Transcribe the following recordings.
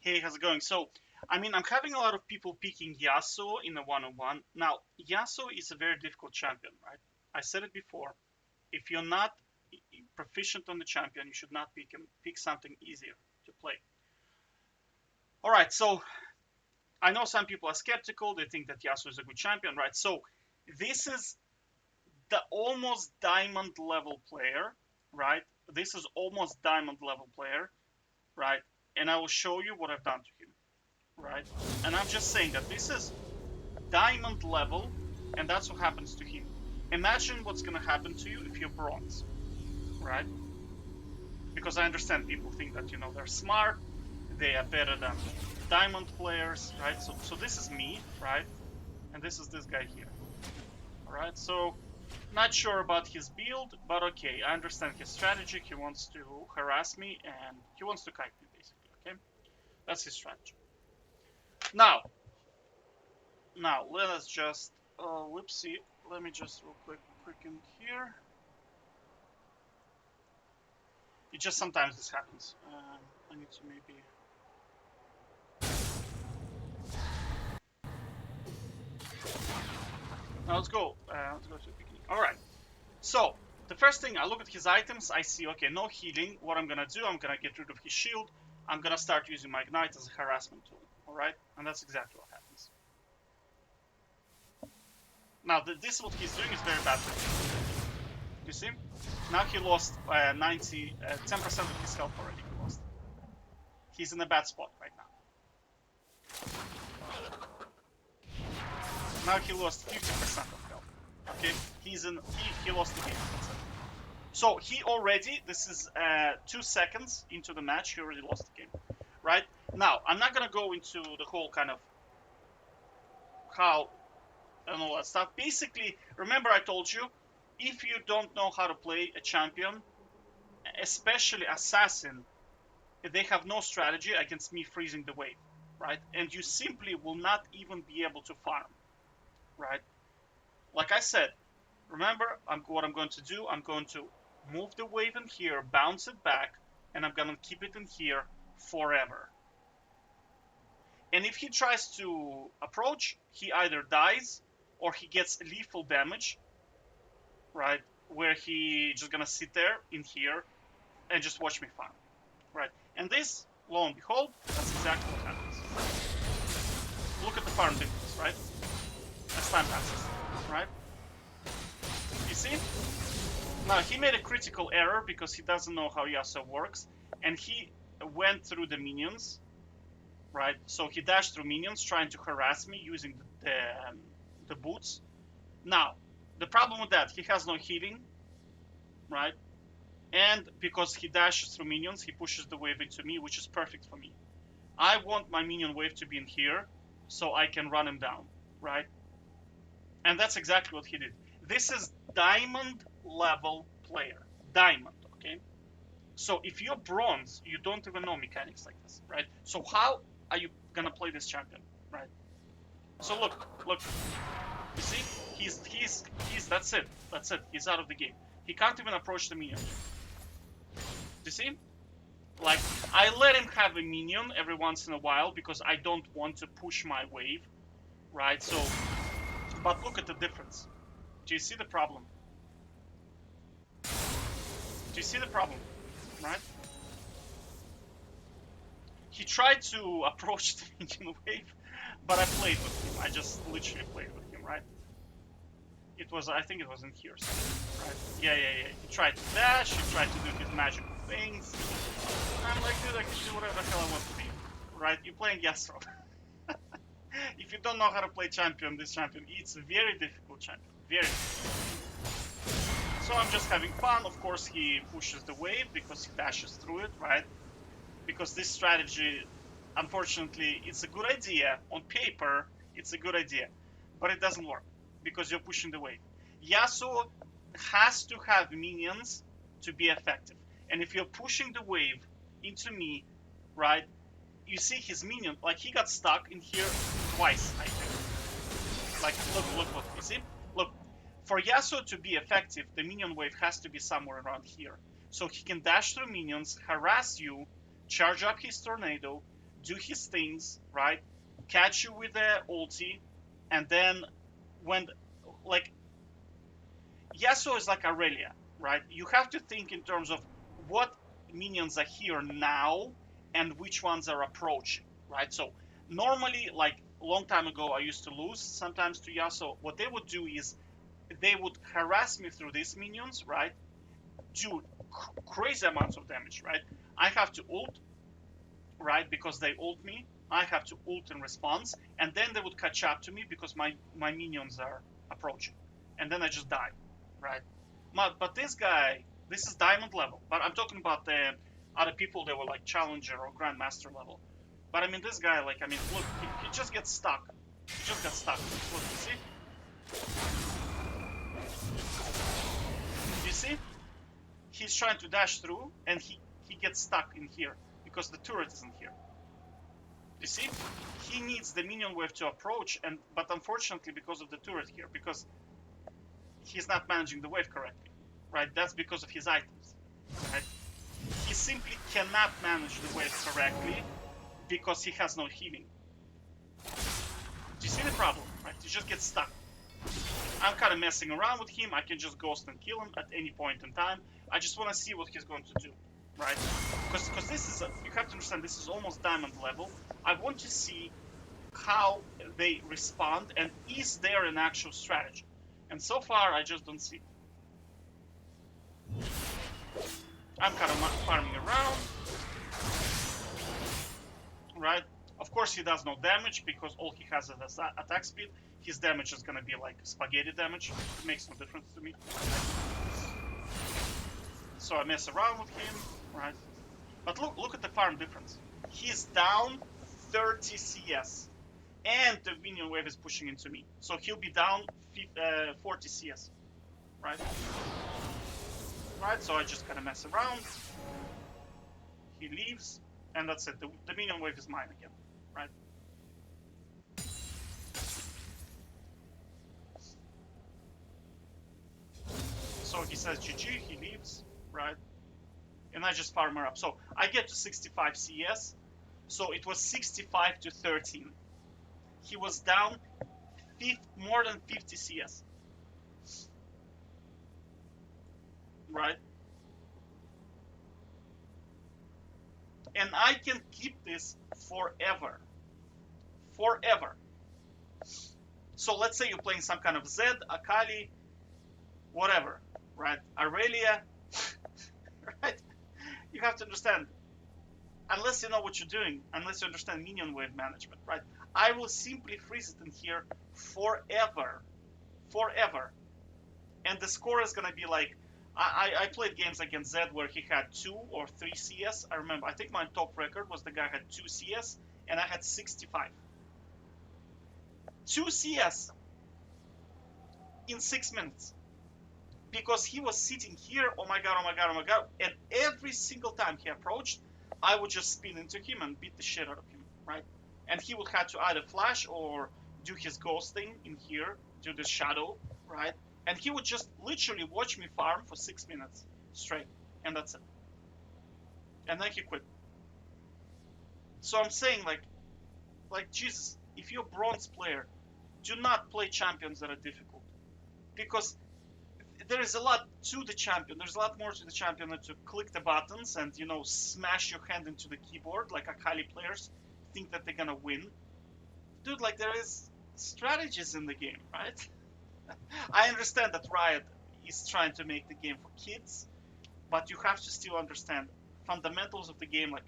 Hey, how's it going? So, I mean, I'm having a lot of people picking Yasuo in a one-on-one. Now, Yasuo is a very difficult champion, right? I said it before. If you're not proficient on the champion, you should not pick him. Pick something easier to play. All right, so I know some people are skeptical. They think that Yasuo is a good champion, right? So, this is the almost diamond level player, right? This is almost diamond level player, right? And I will show you what I've done to him, right? And I'm just saying that this is diamond level, and that's what happens to him. Imagine what's gonna happen to you if you're bronze, right? Because I understand people think that they're smart, they are better than diamond players, right? So this is me, right? And this is this guy here, all right? So not sure about his build, but okay, I understand his strategy. He wants to harass me and he wants to kite me basically. Okay, that's his strategy. Now, let us just whoopsie. Let me just real quick in here. It just sometimes this happens. I need to maybe. Now let's go. Let's go to the beginning. All right. So the first thing, I look at his items. I see, okay, no healing. What I'm gonna do, I'm gonna get rid of his shield. I'm gonna start using my ignite as a harassment tool. All right, and that's exactly what happens. Now this what he's doing is very bad for him. You see? Now he lost 10% of his health already. He lost. He's in a bad spot right now. Now he lost 50% of health. Okay, he lost the game. So he already, this is 2 seconds into the match, he already lost the game, right? Now I'm not gonna go into the whole kind of how and all that stuff. Basically, remember I told you, if you don't know how to play a champion, especially assassin, they have no strategy against me freezing the wave, right? And you simply will not even be able to farm, right? Like I said, remember what I'm going to do. I'm going to move the wave in here, bounce it back, and I'm going to keep it in here forever. And if he tries to approach, he either dies or he gets lethal damage, right? Where he just gonna sit there in here and just watch me farm, right? And this, lo and behold, that's exactly what happens. Look at the farm difference, right? As time passes, right? You see? Now he made a critical error because he doesn't know how Yasuo works, and he went through the minions, right? So he dashed through minions trying to harass me using the boots. Now, the problem with that, he has no healing, right? And because he dashes through minions, he pushes the wave into me, which is perfect for me. I want my minion wave to be in here so I can run him down, right? And that's exactly what he did. This is diamond level player. Diamond, okay? So if you're bronze, you don't even know mechanics like this, right? So how are you gonna play this champion, right? So look, you see? That's it. That's it. He's out of the game. He can't even approach the minion. You see? Like, I let him have a minion every once in a while because I don't want to push my wave, right? So, but look at the difference. Do you see the problem? Do you see the problem, right? He tried to approach the minion wave, but I played with him. I just literally played with him, right? I think it was in here, right? Yeah. He tried to dash, he tried to do his magical things. I'm like, dude, I can do whatever the hell I want to be, right? You're playing Yasuo. If you don't know how to play champion, it's a very difficult champion, very difficult. So I'm just having fun. Of course, he pushes the wave because he dashes through it, right? Because this strategy, unfortunately, it's a good idea. On paper, it's a good idea, but it doesn't work because you're pushing the wave. Yasuo has to have minions to be effective. And if you're pushing the wave into me, right, you see his minion, like he got stuck in here twice, I think. Like, look, you see? Look, for Yasuo to be effective, the minion wave has to be somewhere around here. So he can dash through minions, harass you, charge up his tornado, do his things, right? Catch you with the ulti, and then when, like, Yasuo is like Aurelia, right? You have to think in terms of what minions are here now and which ones are approaching, right? So normally, like a long time ago, I used to lose sometimes to Yasuo. What they would do is they would harass me through these minions, right? Do crazy amounts of damage, right? I have to ult, right? Because they ult me. I have to ult in response, and then they would catch up to me because my minions are approaching, and then I just die, right? But this guy, this is diamond level. But I'm talking about the other people that were like challenger or grandmaster level. But I mean, this guy, like, I mean, look, he just gets stuck. He just got stuck. Look, you see? He's trying to dash through, and he gets stuck in here because the turret isn't here. You see, he needs the minion wave to approach, but unfortunately, because of the turret here, because he's not managing the wave correctly, right? That's because of his items, right? He simply cannot manage the wave correctly because he has no healing. Do you see the problem, right? He just gets stuck. I'm kind of messing around with him. I can just ghost and kill him at any point in time. I just want to see what he's going to do, right? Because this is, you have to understand, this is almost diamond level. I want to see how they respond and is there an actual strategy. And so far, I just don't see it. I'm kind of farming around, right? Of course, he does no damage because all he has is attack speed. His damage is going to be like spaghetti damage. It makes no difference to me. So I mess around with him, right? But look at the farm difference. He's down 30 CS, and the minion wave is pushing into me. So he'll be down 40 CS, right? Right, so I just kind of mess around. He leaves, and that's it. The minion wave is mine again, right? So he says GG, he leaves, right? And I just farm her up. So I get to 65 CS. So it was 65 to 13. He was down more than 50 CS. Right? And I can keep this forever. Forever. So let's say you're playing some kind of Zed, Akali, whatever, right? Aurelia, right? You have to understand, unless you know what you're doing, unless you understand minion wave management, right? I will simply freeze it in here forever. Forever. And the score is going to be like, I played games against Zed where he had 2 or 3 CS. I remember, I think my top record was the guy had 2 CS, and I had 65. 2 CS in 6 minutes. Because he was sitting here, oh my god, oh my god, oh my god, and every single time he approached, I would just spin into him and beat the shit out of him, right? And he would have to either flash or do his ghost thing in here, do the shadow, right? And he would just literally watch me farm for 6 minutes straight, and that's it. And then he quit. So I'm saying, like Jesus, if you're a bronze player, do not play champions that are difficult, because there is a lot to the champion. There's a lot more to the champion than to click the buttons and, you know, smash your hand into the keyboard like Akali players think that they're gonna win. Dude, like, there is strategies in the game, right? I understand that Riot is trying to make the game for kids, but you have to still understand fundamentals of the game, like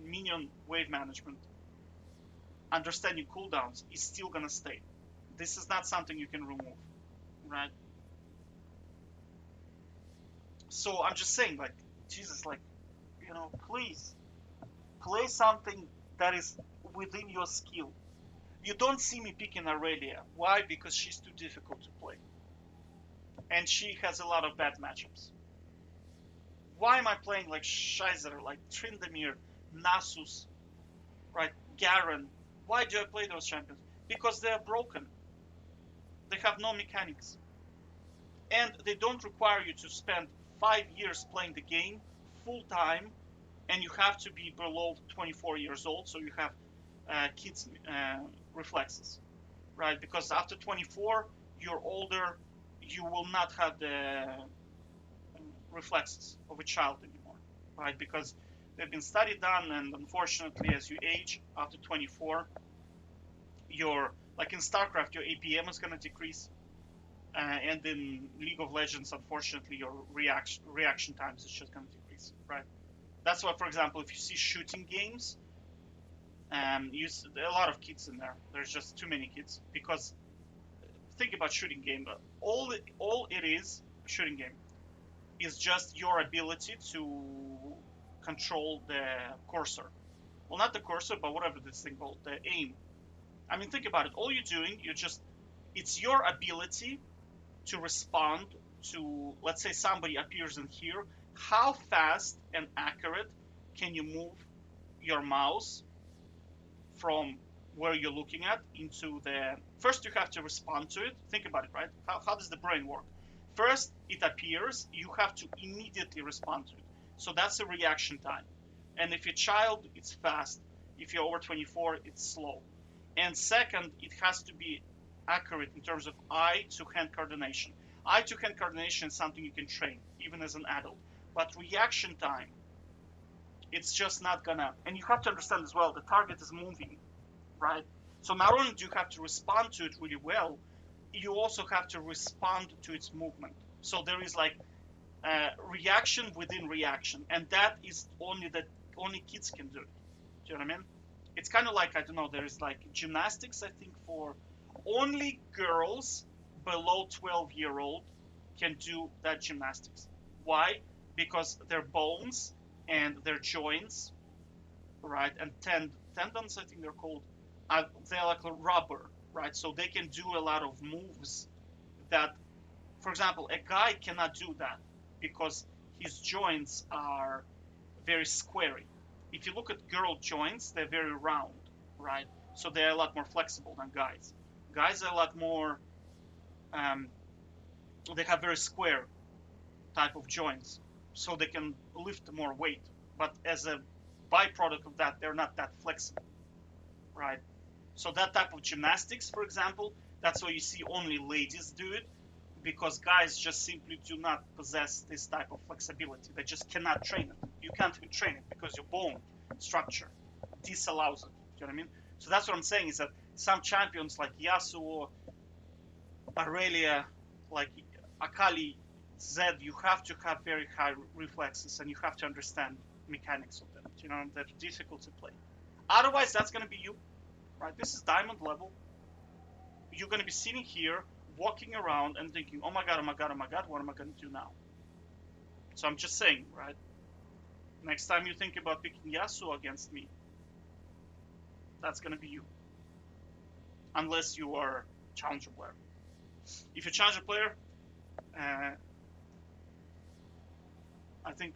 minion wave management. Understanding cooldowns is still gonna stay. This is not something you can remove, right? So I'm just saying, like, Jesus, like, you know, please play something that is within your skill. You don't see me picking Aurelia. Why? Because she's too difficult to play. And she has a lot of bad matchups. Why am I playing like Scheiser, like Tryndamere, Nasus, right? Garen? Why do I play those champions? Because they are broken. They have no mechanics. And they don't require you to spend 5 years playing the game full time and you have to be below 24 years old, so you have kids reflexes, right? Because after 24, you're older, you will not have the reflexes of a child anymore, right? Because they've been study done, and unfortunately, as you age after 24, your like in StarCraft, your APM is going to decrease, and in League of Legends, unfortunately, your reaction times is just going to decrease, right? That's why, for example, if you see shooting games, there are a lot of kids in there. There's just too many kids because think about shooting game. All it is shooting game is just your ability to control the cursor. Well, not the cursor, but whatever this thing called, the aim. I mean, think about it. All you're doing, it's your ability to respond to, let's say somebody appears in here. How fast and accurate can you move your mouse from where you're looking at into the, first you have to respond to it. Think about it, right? How does the brain work? First, it appears, you have to immediately respond to it. So that's a reaction time. And if you're a child, it's fast. If you're over 24, it's slow. And second, it has to be accurate in terms of eye to hand coordination. Eye to hand coordination is something you can train, even as an adult. But reaction time, it's just not gonna, and you have to understand as well, the target is moving, right? So not only do you have to respond to it really well, you also have to respond to its movement. So there is like reaction within reaction, and that is only kids can do it. Do you know what I mean? It's kind of like, I don't know, there is like gymnastics, I think, for only girls below 12-year-old can do that gymnastics. Why? Because their bones and their joints, right, and tendons, I think they're called, they're like rubber, right? So they can do a lot of moves that, for example, a guy cannot do that because his joints are very squarey. If you look at girl joints, they're very round, right? So they're a lot more flexible than guys. Guys are a lot more, they have very square type of joints, so they can lift more weight. But as a byproduct of that, they're not that flexible, right? So that type of gymnastics, for example, that's why you see only ladies do it, because guys just simply do not possess this type of flexibility. They just cannot train it. You can't even train it because your bone structure disallows it. Do you know what I mean? So that's what I'm saying, is that some champions like Yasuo, Aurelia, like Akali, Zed, you have to have very high reflexes and you have to understand mechanics of them. You know, they're difficult to play. Otherwise, that's going to be you, right? This is diamond level. You're going to be sitting here, walking around and thinking, oh my god, oh my god, oh my god, what am I going to do now? So I'm just saying, right? Next time you think about picking Yasuo against me, that's going to be you. Unless you are challenger player. If you're challenger player, I think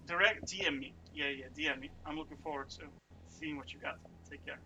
direct DM me. Yeah, DM me. I'm looking forward to seeing what you got. Take care.